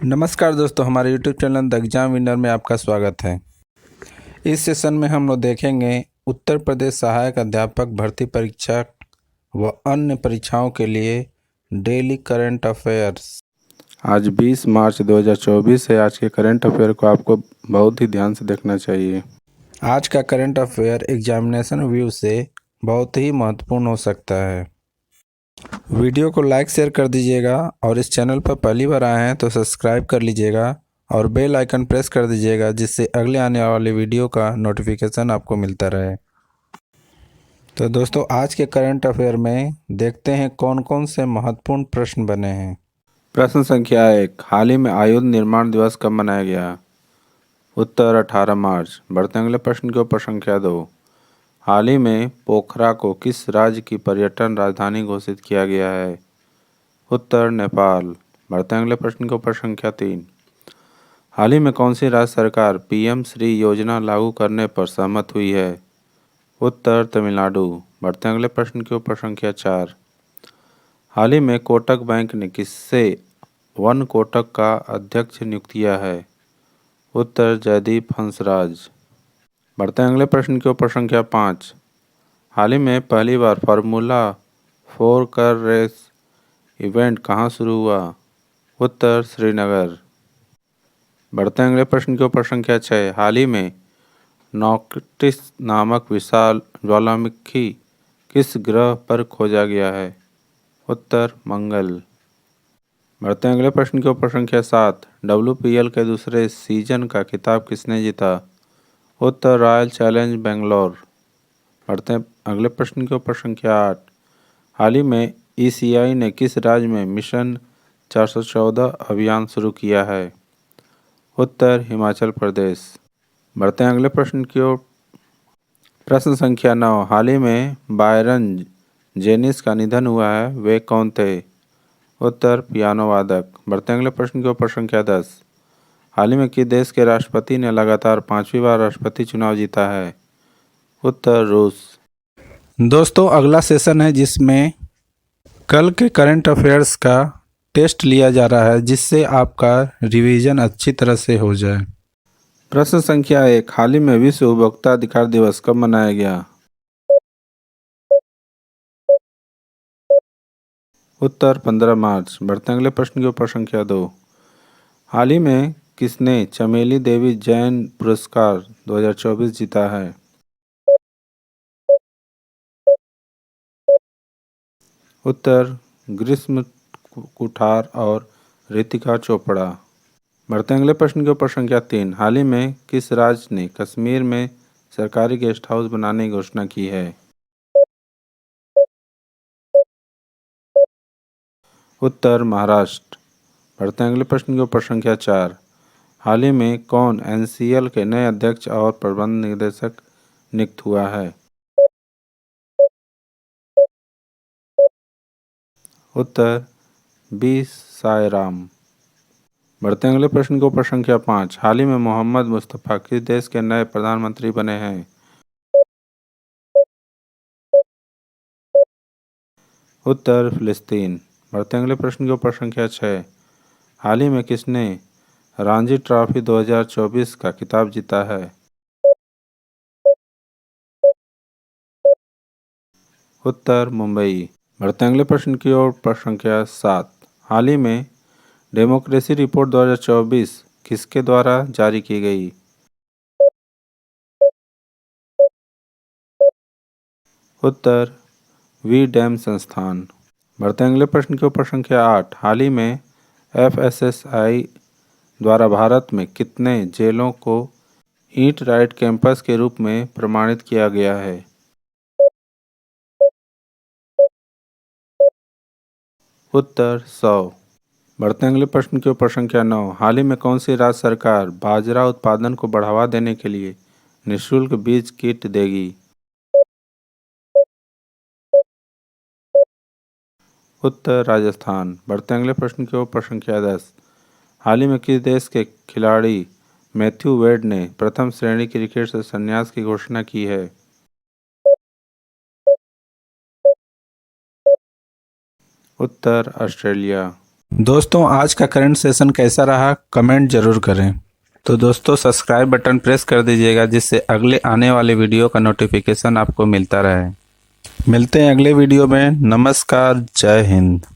नमस्कार दोस्तों, हमारे YouTube channel the exam winner में आपका स्वागत है। इस सेशन में हम लोग देखेंगे उत्तर प्रदेश सहायक अध्यापक भर्ती परीक्षा व अन्य परीक्षाओं के लिए डेली करंट अफेयर्स। आज 20 मार्च 2024 है। आज के करंट अफेयर को आपको बहुत ही ध्यान से देखना चाहिए। आज का करंट अफेयर एग्जामिनेशन व्यू से बहुत ही महत्वपूर्ण हो सकता है। वीडियो को लाइक शेयर कर दीजिएगा और इस चैनल पर पहली बार आए हैं तो सब्सक्राइब कर लीजिएगा और बेल आइकन प्रेस कर दीजिएगा, जिससे अगले आने वाले वीडियो का नोटिफिकेशन आपको मिलता रहे। तो दोस्तों, आज के करंट अफेयर में देखते हैं कौन कौन से महत्वपूर्ण प्रश्न बने हैं। प्रश्न संख्या 1, हाल ही में आयुध निर्माण दिवस कब मनाया गया? उत्तर 18 मार्च। बढ़ते अगले प्रश्न के ऊपर संख्या 2, हाल ही में पोखरा को किस राज्य की पर्यटन राजधानी घोषित किया गया है? उत्तर नेपाल। बढ़ते अगले प्रश्न के ऊपर संख्या 3, हाल ही में कौन सी राज्य सरकार पीएम श्री योजना लागू करने पर सहमत हुई है? उत्तर तमिलनाडु। बढ़ते अगले प्रश्न के ऊपर संख्या 4, हाल ही में कोटक बैंक ने किससे वन कोटक का अध्यक्ष नियुक्त किया है? उत्तर जयदीप हंसराज। बढ़ते अगले प्रश्न के ऊपर संख्या 5, हाल ही में पहली बार फार्मूला 4 कार रेस इवेंट कहाँ शुरू हुआ? उत्तर श्रीनगर। बढ़ते अगले प्रश्न के ऊपर संख्या 6, हाल ही में नॉक्टिस नामक विशाल ज्वालामुखी किस ग्रह पर खोजा गया है? उत्तर मंगल। बढ़ते अगले प्रश्न के ऊपर संख्या 7, WPL के दूसरे सीजन का खिताब किसने जीता? उत्तर रॉयल चैलेंज बेंगलोर। बढ़ते अगले प्रश्न के ऊपर संख्या 8, हाल ही में ECI ने किस राज्य में मिशन 414 अभियान शुरू किया है? उत्तर हिमाचल प्रदेश। बढ़ते हैं अगले प्रश्न की ओर। प्रश्न संख्या 9, हाल ही में बायरन जेनिस का निधन हुआ है, वे कौन थे? उत्तर पियानो वादक। बढ़ते हैं अगले प्रश्न के ऊपर संख्या 10, हाल ही में किस देश के राष्ट्रपति ने लगातार 5वीं बार राष्ट्रपति चुनाव जीता है? उत्तर रूस। दोस्तों, अगला सेशन है जिसमें कल के करंट अफेयर्स का टेस्ट लिया जा रहा है, जिससे आपका रिवीजन अच्छी तरह से हो जाए। प्रश्न संख्या 1, हाल ही में विश्व उपभोक्ता अधिकार दिवस कब मनाया गया? उत्तर 15 मार्च। बढ़ते अगले प्रश्न के ऊपर संख्या 2, हाल ही में किसने चमेली देवी जैन पुरस्कार 2024 जीता है? उत्तर ग्रीष्म कुठार और रितिका चोपड़ा। बढ़ते अगले प्रश्न के ऊपर संख्या 3, हाल ही में किस राज्य ने कश्मीर में सरकारी गेस्ट हाउस बनाने की घोषणा की है? उत्तर महाराष्ट्र। बढ़ते अगले प्रश्न के ऊपर संख्या 4, हाल ही में कौन NCL के नए अध्यक्ष और प्रबंध निदेशक नियुक्त हुआ है? उत्तर B सायराम। बढ़ते अगले प्रश्न के ऊपर संख्या 5, हाल ही में मोहम्मद मुस्तफ़ा किस देश के नए प्रधानमंत्री बने हैं? उत्तर फिलिस्तीन। बढ़ते अगले प्रश्न के ऊपर संख्या 6, हाल ही में किसने रणजी ट्रॉफी 2024 का खिताब जीता है? उत्तर मुंबई। बढ़ते अगले प्रश्न की ओर संख्या 7, हाल ही में डेमोक्रेसी रिपोर्ट 2024 किसके द्वारा जारी की गई? उत्तर वी डैम संस्थान। बढ़ते अगले प्रश्न के ऊपर संख्या 8, हाल ही में FSSAI द्वारा भारत में कितने जेलों को ईट राइट कैंपस के रूप में प्रमाणित किया गया है? उत्तर 100। बढ़ते अगले प्रश्न के ऊपर संख्या 9, हाल ही में कौन सी राज्य सरकार बाजरा उत्पादन को बढ़ावा देने के लिए निःशुल्क बीज किट देगी? उत्तर राजस्थान। बढ़ते अगले प्रश्न के ऊपर संख्या 10, हाल ही में किस देश के खिलाड़ी मैथ्यू वेड ने प्रथम श्रेणी क्रिकेट से संन्यास की घोषणा की है? उत्तर ऑस्ट्रेलिया। दोस्तों आज का करंट सेशन कैसा रहा कमेंट ज़रूर करें। तो दोस्तों सब्सक्राइब बटन प्रेस कर दीजिएगा जिससे अगले आने वाले वीडियो का नोटिफिकेशन आपको मिलता रहे। मिलते हैं अगले वीडियो में। नमस्कार, जय हिंद।